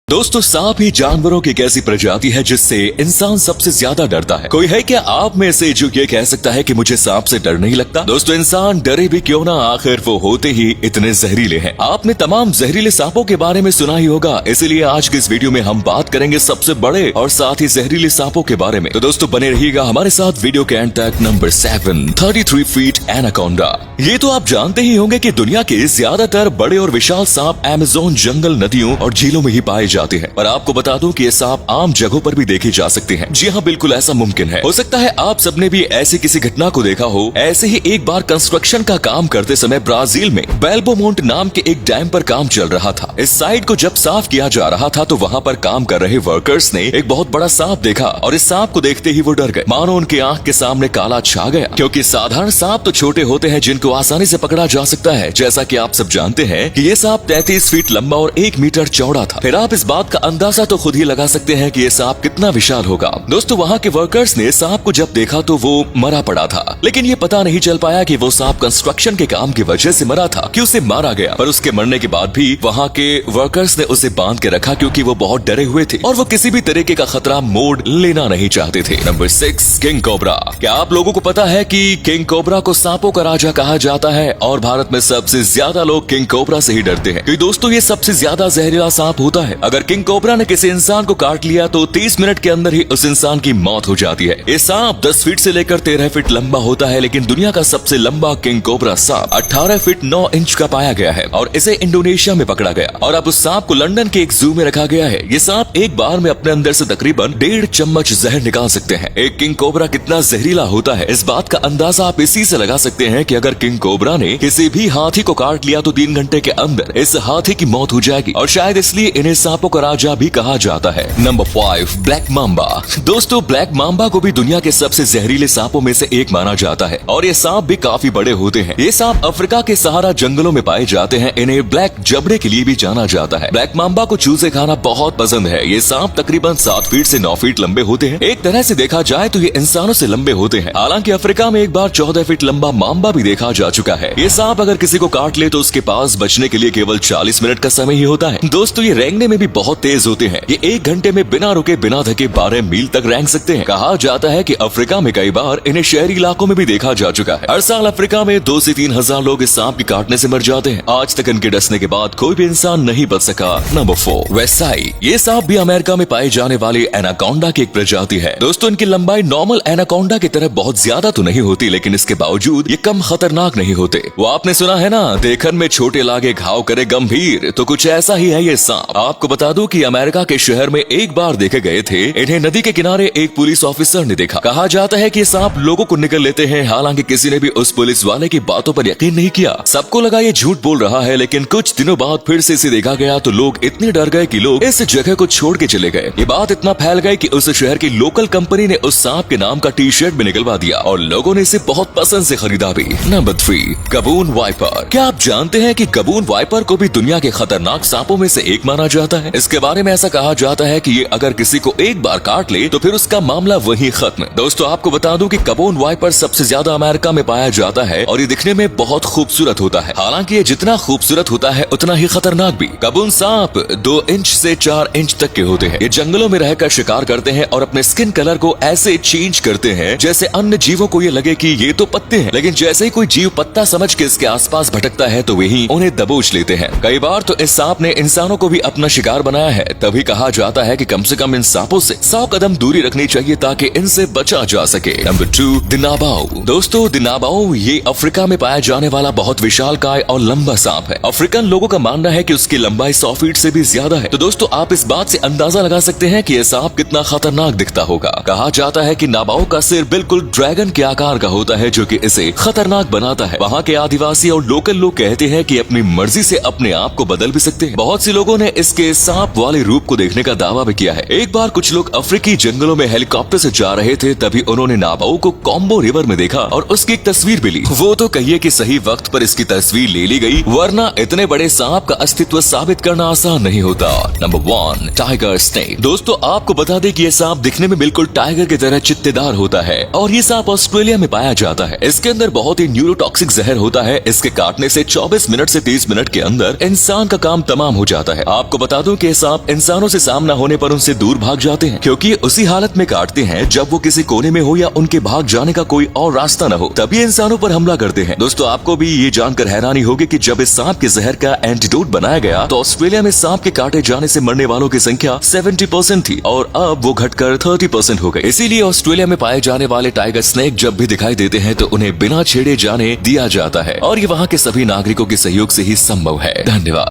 दोस्तों सांप ही जानवरों की एक ऐसी प्रजाति है जिससे इंसान सबसे ज्यादा डरता है। कोई है क्या आप में से जो ये कह सकता है कि मुझे सांप से डर नहीं लगता? दोस्तों इंसान डरे भी क्यों ना, आखिर वो होते ही इतने जहरीले हैं। आपने तमाम जहरीले सांपों के बारे में सुना ही होगा, इसीलिए आज की इस वीडियो में हम बात करेंगे सबसे बड़े और साथ ही जहरीले सांपों के बारे में। तो दोस्तों बने रहिएगा हमारे साथ वीडियो के एंड तक। Number 7, 33 feet anaconda. ये तो आप जानते ही होंगे कि दुनिया के ज्यादातर बड़े और विशाल सांप अमेज़न जंगल, नदियों और झीलों में ही पाए जाते हैं। पर आपको बता दूं कि ये सांप आम जगहों पर भी देखे जा सकते हैं। जी हाँ, बिल्कुल ऐसा मुमकिन है। हो सकता है आप सबने भी ऐसी किसी घटना को देखा हो। ऐसे ही एक बार कंस्ट्रक्शन का काम करते समय ब्राजील में बेल्बोमोंट नाम के एक डैम पर काम चल रहा था। इस साइड को जब साफ किया जा रहा था तो वहाँ पर काम कर रहे वर्कर्स ने एक बहुत बड़ा सांप देखा और इस सांप को देखते ही वो डर गए, मानो उनकी आंख के सामने काला छा गया। क्योंकि साधारण सांप तो छोटे होते हैं जिनको आसानी से पकड़ा जा सकता है, जैसा कि आप सब जानते हैं कि ये सांप 33 फीट लंबा और 1 मीटर चौड़ा था। फिर आप इस बात का अंदाजा तो खुद ही लगा सकते हैं कि ये सांप कितना विशाल होगा। दोस्तों वहाँ के वर्कर्स ने सांप को जब देखा तो वो मरा पड़ा था, लेकिन ये पता नहीं चल पाया कि वो सांप कंस्ट्रक्शन के काम की वजह से मरा था कि उसे मारा गया। पर उसके मरने के बाद भी वहाँ के वर्कर्स ने उसे बांध के रखा क्योंकि वो बहुत डरे हुए थे और वो किसी भी तरीके का खतरा मोड़ लेना नहीं चाहते थे। Number 6, king cobra. क्या आप लोगों को पता है कि किंग कोबरा को सांपों का राजा कहा जाता है और भारत में सबसे ज्यादा लोग किंग कोबरा से ही डरते हैं? क्योंकि दोस्तों ये सबसे ज्यादा जहरीला सांप होता है। अगर किंग कोबरा ने किसी इंसान को काट लिया तो 30 मिनट के अंदर ही उस इंसान की मौत हो जाती है। ये सांप 10 फीट से लेकर 13 फीट लंबा होता है, लेकिन दुनिया का सबसे लंबा किंग कोबरा सांप 18 फीट 9 इंच का पाया गया है और इसे इंडोनेशिया में पकड़ा गया और अब उस सांप को लंदन के एक जू में रखा गया है। ये सांप एक बार में अपने अंदर से तकरीबन 1.5 चम्मच जहर निकाल सकते हैं। एक किंग कोबरा कितना जहरीला होता है इस बात का अंदाजा आप इसी से लगा सकते हैं कि अगर किंग कोबरा ने किसी भी हाथी को काट लिया तो 3 घंटे के अंदर इस हाथी की मौत हो जाएगी और शायद इसलिए इन्हें सांपों का राजा भी कहा जाता है। Number 5, black Mamba. दोस्तों ब्लैक मांबा को भी दुनिया के सबसे जहरीले सांपों में से एक माना जाता है और ये सांप भी काफी बड़े होते हैं। ये सांप अफ्रीका के सहारा जंगलों में पाए जाते हैं। इन्हें ब्लैक जबड़े के लिए भी जाना जाता है। ब्लैक मांबा को चूजे खाना बहुत पसंद है। ये सांप तकरीबन 7 फीट से 9 फीट लंबे होते हैं। एक तरह से देखा जाए तो ये इंसानों से लंबे होते हैं। हालांकि अफ्रीका में एक बार 14 फीट लंबा मांबा भी देखा जा चुका है। ये सांप अगर किसी को काट ले तो उसके पास बचने के लिए केवल 40 मिनट का समय ही होता है। दोस्तों ये रेंगने में भी बहुत तेज होते हैं। ये 1 घंटे में बिना रुके बिना थके 12 मील तक रेंग सकते हैं। कहा जाता है कि अफ्रीका में कई बार इन्हें शहरी इलाकों में भी देखा जा चुका है। हर साल अफ्रीका में 2 से 3 हजार लोग इस सांप के काटने से मर जाते हैं। आज तक इनके डसने के बाद कोई भी इंसान नहीं बच सका। नंबर 4, वेसाई। ये सांप भी अमेरिका में पाए जाने वाले एनाकोंडा की एक प्रजाति है। दोस्तों इनकी लंबाई नॉर्मल एनाकोंडा की तरह बहुत ज्यादा तो नहीं होती, लेकिन इसके बावजूद ये कम खतरनाक नहीं होते। वो आपने सुना है ना, देखन में छोटे लागे घाव करे गंभीर, तो कुछ ऐसा ही है ये सांप। आपको बता दूं कि अमेरिका के शहर में एक बार देखे गए थे। इन्हें नदी के किनारे एक पुलिस ऑफिसर ने देखा। कहा जाता है कि सांप लोगों को निगल लेते हैं। हालांकि किसी ने भी उस पुलिस वाले की बातों पर यकीन नहीं किया। सबको लगा ये झूठ बोल रहा है, लेकिन कुछ दिनों बाद फिर से इसे देखा गया तो लोग इतने डर गए कि लोग इस जगह को छोड़ के चले गए। ये बात इतना फैल गई कि उस शहर की लोकल कंपनी ने उस सांप के नाम का टी-शर्ट भी निकलवा दिया और लोगों ने इसे बहुत पसंद से खरीदा भी। Number 3, gaboon viper. क्या आप जानते हैं कि गबून वाइपर को भी दुनिया के खतरनाक सांपों में से एक माना जाता है? इसके बारे में ऐसा कहा जाता है कि ये अगर किसी को एक बार काट ले तो फिर उसका मामला वहीं खत्म। दोस्तों आपको बता दूं कि गबून वाइपर सबसे ज्यादा अमेरिका में पाया जाता है और ये दिखने में बहुत खूबसूरत होता है। हालांकि ये जितना खूबसूरत होता है उतना ही खतरनाक भी। गबून सांप 2 इंच से 4 इंच तक के होते हैं। ये जंगलों में रहकर शिकार करते हैं और अपने स्किन कलर को ऐसे चेंज करते हैं जैसे अन्य जीवों को ये लगे कि ये तो पत्ते हैं, लेकिन जैसे ही कोई जीव पत्ता समझ के इसके आसपास भटकता है तो वही उन्हें दबोच लेते हैं। कई बार तो इस सांप ने इंसानों को भी अपना शिकार बनाया है। तभी कहा जाता है कि कम से कम इन सांपों से 100 कदम दूरी रखनी चाहिए ताकि इनसे बचा जा सके। नंबर 2, दिनाबाऊ। दोस्तों दिनाबाऊ ये अफ्रीका में पाया जाने वाला बहुत विशालकाय और लंबा सांप है। अफ्रीकन लोगों का मानना है कि उसकी लंबाई 100 फीट से भी ज्यादा है। तो दोस्तों आप इस बात से अंदाजा लगा सकते हैं कि यह सांप कितना खतरनाक दिखता होगा। कहा जाता है कि नाबाऊ का सिर बिल्कुल ड्रैगन के आकार का होता है, जो कि इसे खतरनाक बनाता है। वहाँ के आदिवासी और लोकल लोग कहते हैं कि अपनी मर्जी से अपने आप को बदल भी सकते हैं। बहुत सी लोगों ने इसके सांप वाले रूप को देखने का दावा भी किया है। एक बार कुछ लोग अफ्रीकी जंगलों में हेलीकॉप्टर से जा रहे थे, तभी उन्होंने नाबाऊ को कॉम्बो रिवर में देखा और उसकी एक तस्वीर भी ली। वो तो कहिए कि सही वक्त पर इसकी तस्वीर ले ली गई, वरना इतने बड़े सांप का अस्तित्व साबित करना आसान नहीं होता। Number 1, tiger snake. दोस्तों आपको बता दें कि ये सांप दिखने में बिल्कुल टाइगर की तरह चित्तेदार होता है और ये सांप ऑस्ट्रेलिया में पाया जाता है। इसके अंदर बहुत ही न्यूरोटॉक्सिक जहर होता है। इसके काटने से 24 मिनट से 30 मिनट के अंदर इंसान का काम तमाम हो जाता है। आपको बता दूं के सांप इंसानों से सामना होने पर उनसे दूर भाग जाते हैं, क्योंकि उसी हालत में काटते हैं जब वो किसी कोने में हो या उनके भाग जाने का कोई और रास्ता न हो, तभी इंसानों पर हमला करते हैं। दोस्तों, आपको भी ये जानकर हैरानी होगी कि जब इस सांप के जहर का एंटीडोट बनाया गया तो ऑस्ट्रेलिया में सांप के काटे जाने से मरने वालों की संख्या 70% थी और अब वो घटकर 30% हो गई। इसीलिए ऑस्ट्रेलिया में पाए जाने वाले टाइगर स्नेक जब भी दिखाई देते हैं तो उन्हें बिना छेड़े जाने दिया जाता है और ये वहाँ के सभी नागरिकों के सहयोग से ही संभव है। धन्यवाद।